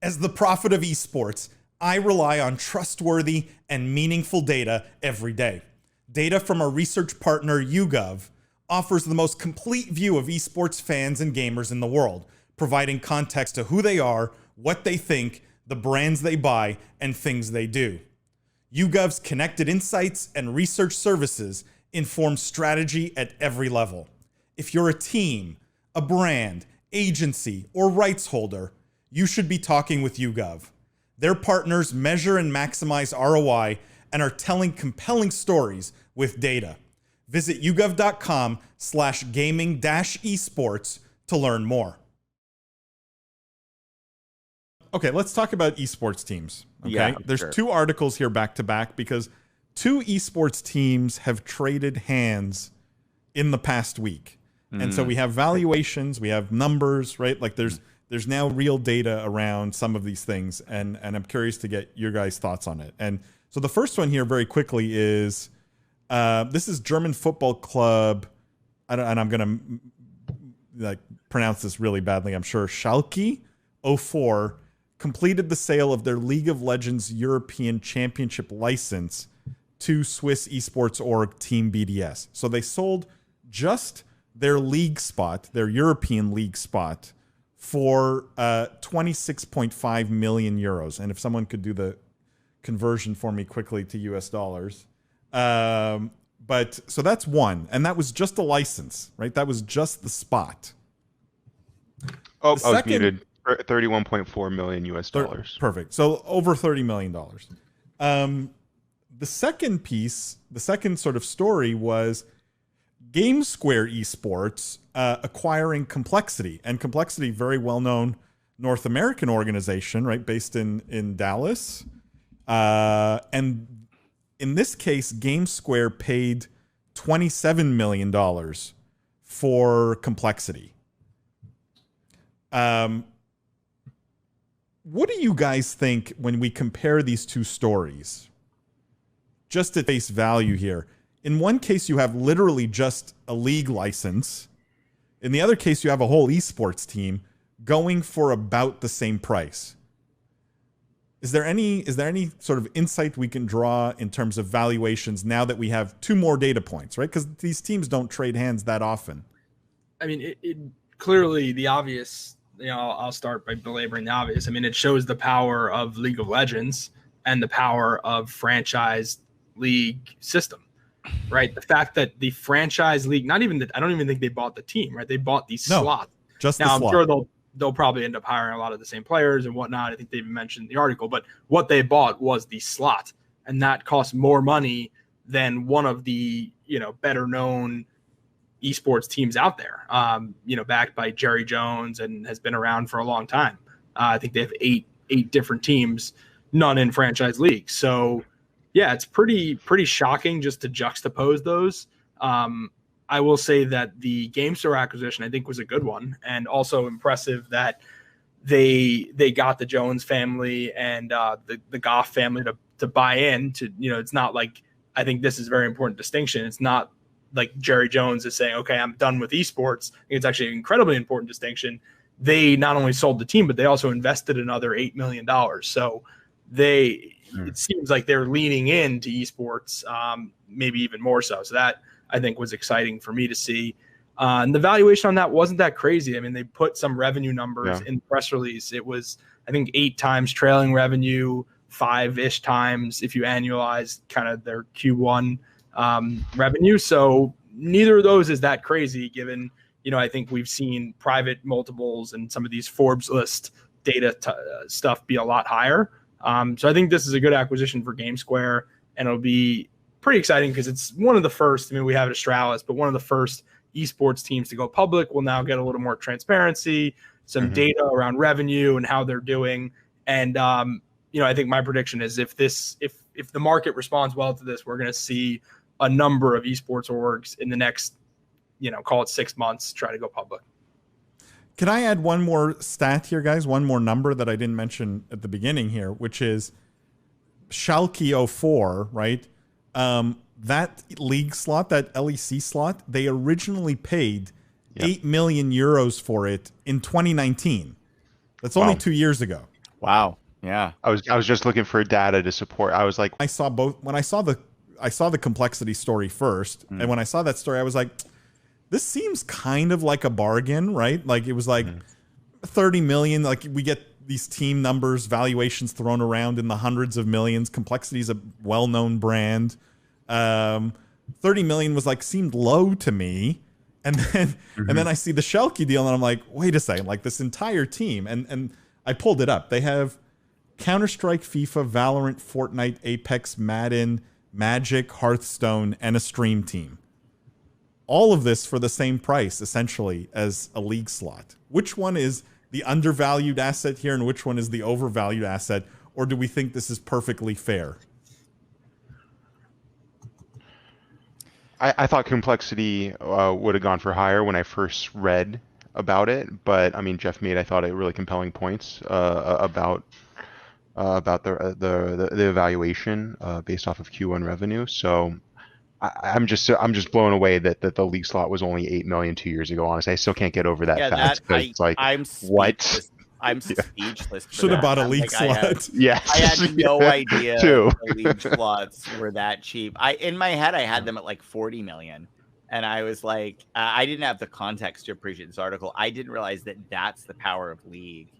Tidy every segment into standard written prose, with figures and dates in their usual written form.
As the prophet of esports, I rely on trustworthy and meaningful data every day. Data from our research partner, YouGov, offers the most complete view of esports fans and gamers in the world, providing context to who they are, what they think, the brands they buy, and things they do. YouGov's connected insights and research services inform strategy at every level. If you're a team, a brand, agency, or rights holder, you should be talking with YouGov. Their partners measure and maximize ROI and are telling compelling stories with data. Visit yougov.com/gaming-esports to learn more. Okay, let's talk about esports teams. Okay, Yeah, there's sure. two articles here back to back because two esports teams have traded hands in the past week. And so we have valuations, we have numbers, right? Like there's now real data around some of these things, and I'm curious to get your guys' thoughts on it. And so the first one here very quickly is this is German football club, and I'm gonna like pronounce this really badly, I'm sure. Schalke 04 completed the sale of their League of Legends European Championship license to Swiss esports org Team BDS. So they sold just their league spot, their European league spot, for 26.5 million euros. And if someone could do the conversion for me quickly to US dollars. But so that's one. And that was just a license, right? That was just the spot. Oh, The I was second- muted. 31.4 million US dollars. Perfect. So over $30 million. The second piece, the second sort of story was GameSquare Esports acquiring Complexity. And Complexity, very well-known North American organization, right, based in Dallas. And in this case, GameSquare paid $27 million for Complexity. What do you guys think when we compare these two stories? Just at face value here. In one case, you have literally just a league license. In the other case, you have a whole esports team going for about the same price. Is there any sort of insight we can draw in terms of valuations now that we have two more data points, right? Because these teams don't trade hands that often. I mean, it clearly the obvious, I'll start by belaboring the obvious. I mean, it shows the power of League of Legends and the power of franchise league system, right? The fact that the franchise league, I don't even think they bought the team, right? They bought these slots. Just now, the slot. I'm sure they'll probably end up hiring a lot of the same players and whatnot. I think they even mentioned in the article, but what they bought was the slot, and that costs more money than one of the, better known esports teams out there, backed by Jerry Jones and has been around for a long time. I think they have eight different teams, none in franchise leagues. So yeah, it's pretty shocking just to juxtapose those. I will say that the GameStore acquisition, I think, was a good one, and also impressive that they got the Jones family and the Goff family to buy in to, it's not like, I think this is a very important distinction. It's not like Jerry Jones is saying, okay, I'm done with esports. I think it's actually an incredibly important distinction. They not only sold the team, but they also invested another $8 million. So it seems like they're leaning into esports, maybe even more so. So that, I think, was exciting for me to see. And the valuation on that wasn't that crazy. I mean, they put some revenue numbers in the press release. It was, I think, 8 times trailing revenue, 5-ish times if you annualize kind of their Q1 revenue. So neither of those is that crazy given, I think we've seen private multiples and some of these Forbes list data stuff be a lot higher. So I think this is a good acquisition for GameSquare, and it'll be pretty exciting because it's one of the first, we have Astralis, but one of the first esports teams to go public. Will now get a little more transparency, some data around revenue and how they're doing. And, I think my prediction is if the market responds well to this, we're going to see a number of esports orgs in the next, call it 6 months, try to go public. Can I add one more stat here, guys? One more number that I didn't mention at the beginning here, which is Schalke 04, right? That league slot, that LEC slot, they originally paid 8 million euros for it in 2019. That's only 2 years ago. Wow. Yeah. I was just looking for data to support. I was like, I saw both when I saw the complexity story first, and when I saw that story, I was like, this seems kind of like a bargain, right? Like it was like 30 million. Like we get these team numbers, valuations thrown around in the hundreds of millions. Complexity is a well-known brand. 30 million was like seemed low to me, and then I see the Schalke deal, and I'm like, wait a second, like this entire team, and I pulled it up. They have Counter-Strike, FIFA, Valorant, Fortnite, Apex, Madden, Magic, Hearthstone, and a stream team. All of this for the same price, essentially, as a league slot. Which one is the undervalued asset here, and which one is the overvalued asset? Or do we think this is perfectly fair? I thought complexity would have gone for higher when I first read about it, but I mean, Jeff made, I thought, really compelling points about the evaluation based off of Q1 revenue. So I'm just blown away that the league slot was only 8 million 2 years ago. Honestly, I still can't get over that fact. It's like, I'm what? speechless. I'm speechless. Should have bought a league slot. Yes. I had no idea too. the league slots were that cheap. In my head, I had them at like 40 million. And I was like, I didn't have the context to appreciate this article. I didn't realize that that's the power of league,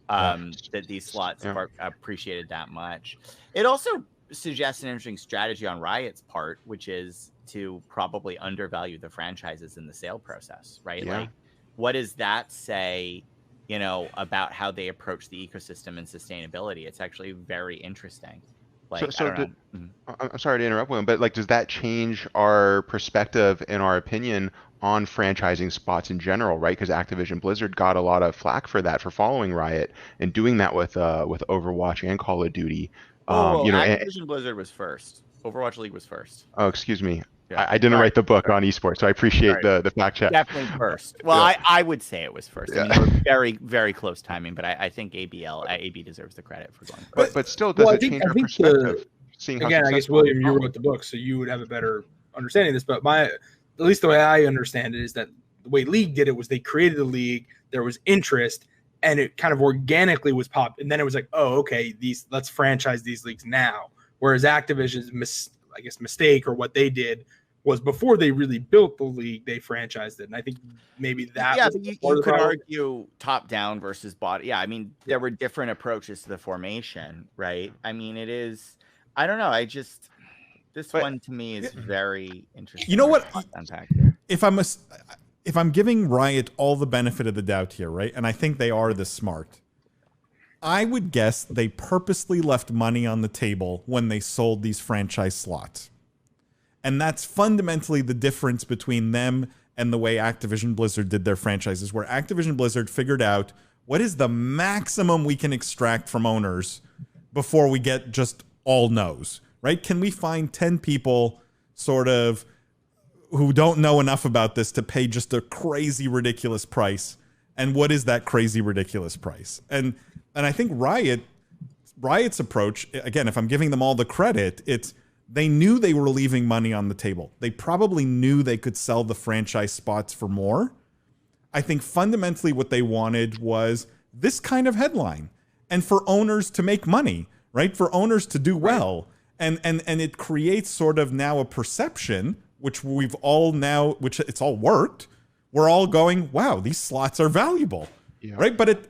that these slots are appreciated that much. It also suggests an interesting strategy on Riot's part, which is to probably undervalue the franchises in the sale process, right? Yeah. Like, what does that say, about how they approach the ecosystem and sustainability? It's actually very interesting. Like, I'm sorry to interrupt, William, but like, does that change our perspective and our opinion on franchising spots in general, right? Because Activision Blizzard got a lot of flack for that, for following Riot and doing that with Overwatch and Call of Duty. Activision Blizzard was first. Overwatch League was first. Oh, excuse me. Yeah. I didn't write the book on esports, so I appreciate the fact check. Definitely first. Well, I would say it was first. I mean, they were very, very close timing, but I think AB deserves the credit for going first. But still, does it change our perspective? Again, I guess, William, you wrote the book, so you would have a better understanding of this. But at least the way I understand it is that the way League did it was they created a league, there was interest, and it kind of organically was popped. And then it was like, oh, okay, let's franchise these leagues now. Whereas Activision's mistake, or what they did, was before they really built the league, they franchised it. And I think maybe that you could argue top down versus bottom. Yeah, I mean, there were different approaches to the formation, right? I mean, it is, I don't know. This one to me is very interesting. You know what? Unpack here. If I'm giving Riot all the benefit of the doubt here, right? And I think they are this smart. I would guess they purposely left money on the table when they sold these franchise slots. And that's fundamentally the difference between them and the way Activision Blizzard did their franchises, where Activision Blizzard figured out what is the maximum we can extract from owners before we get just all no's, right? Can we find 10 people sort of who don't know enough about this to pay just a crazy, ridiculous price? And what is that crazy, ridiculous price? And I think Riot's approach, again, if I'm giving them all the credit, it's they knew they were leaving money on the table. They probably knew they could sell the franchise spots for more. I think fundamentally what they wanted was this kind of headline, and for owners to make money, right? For owners to do well. And it creates sort of now a perception, which it's all worked. We're all going, wow, these slots are valuable, right? But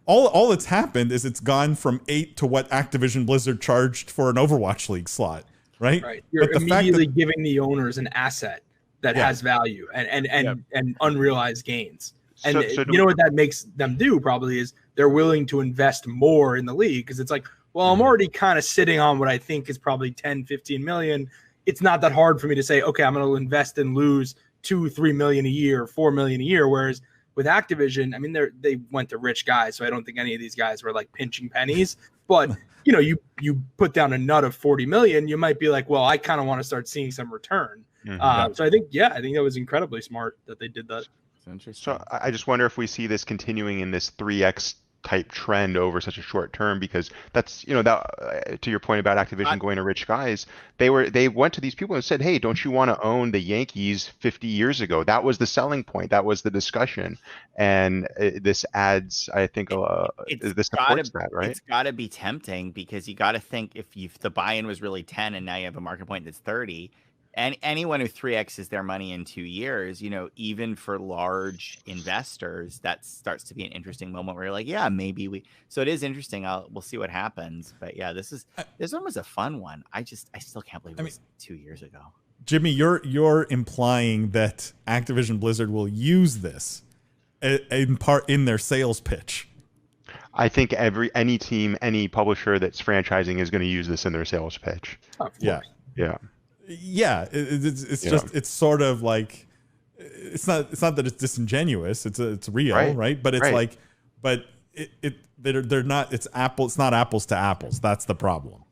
all that's happened is it's gone from 8 to what Activision Blizzard charged for an Overwatch League slot. Right. You're immediately giving the owners an asset that has value and unrealized gains. And what that makes them do probably is they're willing to invest more in the league, because it's like, well, I'm already kind of sitting on what I think is probably 10, 15 million. It's not that hard for me to say, okay, I'm going to invest and lose 2-3 million a year, 4 million a year. Whereas with Activision, I mean, they went to rich guys, so I don't think any of these guys were like pinching pennies. But you put down a nut of 40 million, you might be like, well, I kind of want to start seeing some return. So I think that was incredibly smart that they did that. So I just wonder if we see this continuing in this 3x type trend over such a short term, because that's, that to your point about Activision going to rich guys, they went to these people and said, hey, don't you want to own the Yankees 50 years ago? That was the selling point. That was the discussion. And this adds, I think, this supports that, right? It's got to be tempting, because you got to think, if the buy-in was really 10 and now you have a market point that's 30, and anyone who 3x's their money in 2 years, even for large investors, that starts to be an interesting moment where you're like, yeah, maybe we. So it is interesting. We'll see what happens. But yeah, this one was a fun one. I still can't believe it was 2 years ago. Jimmy, you're implying that Activision Blizzard will use this in part in their sales pitch. I think any team, any publisher that's franchising is going to use this in their sales pitch. Yeah. It's just, it's sort of like, it's not that it's disingenuous. It's real, right? But it's like, but they're not. It's not apples to apples. That's the problem.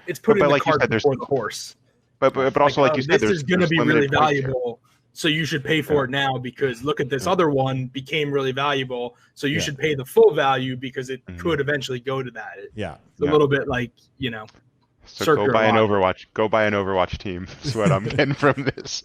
It's putting the cart before the horse. But also, like you said, this is going to be really valuable, so you should pay for it now, because look at this other one became really valuable, so you should pay the full value because it could eventually go to that. It's a little bit like, So go buy an Overwatch. Go buy an Overwatch team. That's what I'm getting from this.